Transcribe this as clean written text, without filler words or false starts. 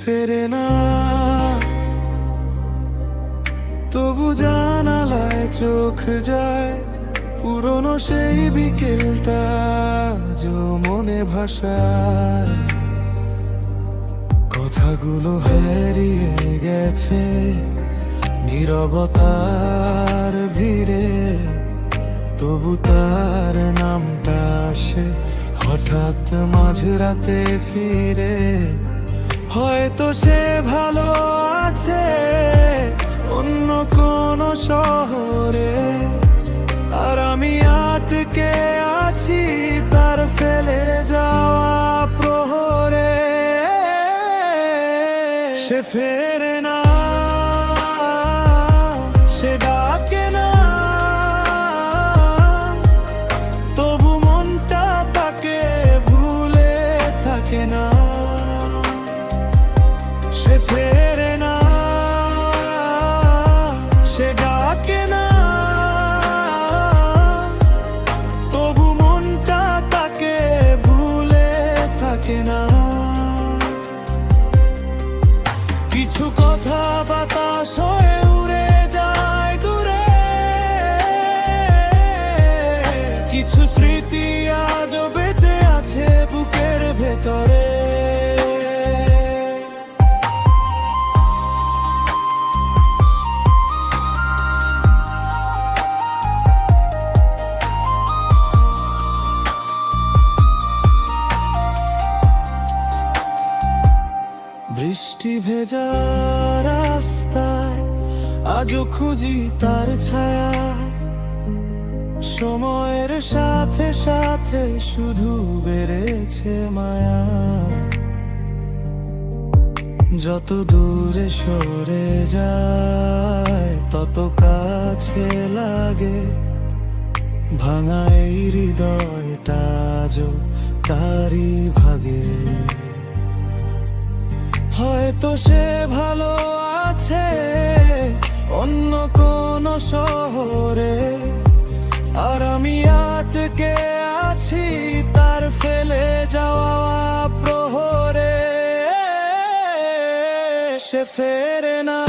ফেরে না, তবু জানালায় চোখ যায়। পুরনো সেই বিকেলটা আজও মনে ভাষায়, কথাগুলো হারিয়ে গেছে নীরবতার ভিড়ে। তবু তার নামটা আসে হঠাৎ মাঝরাতে ফিরে। হয়তো সে ভালো আছে অন্য কোনো শহরে, আর আমি আটকে আছি তার ফেলে যাওয়া প্রহরে। সে ফেরে না, সে ডাকে না, তবু মনটা তাকে ভুলে থাকে না। সে ফেরে না, সে ডাকে না, তবু মনটা তাকে ভুলে থাকে না। কিছু কথা বাতাস হয়ে উড়ে যায় দূরে, কিছু স্মৃতি আজও বেঁচে আছে বুকের ভেতরে। বৃষ্টি ভেজা রাস্তায় আজও খুঁজি তার ছায়া। সময়ের সাথে সাথে শুধু বেড়েছে মায়া। যত দূরে সরে যায় তত কাছে লাগে। ভাঙা এই হৃদয়টা আজও তারই ভাগে। হয়তো সে ভালো আছে অন্য কোনো শহরে, আর আমি আটকে আছি তার ফেলে যাওয়া প্রহরে। সে ফেরে না।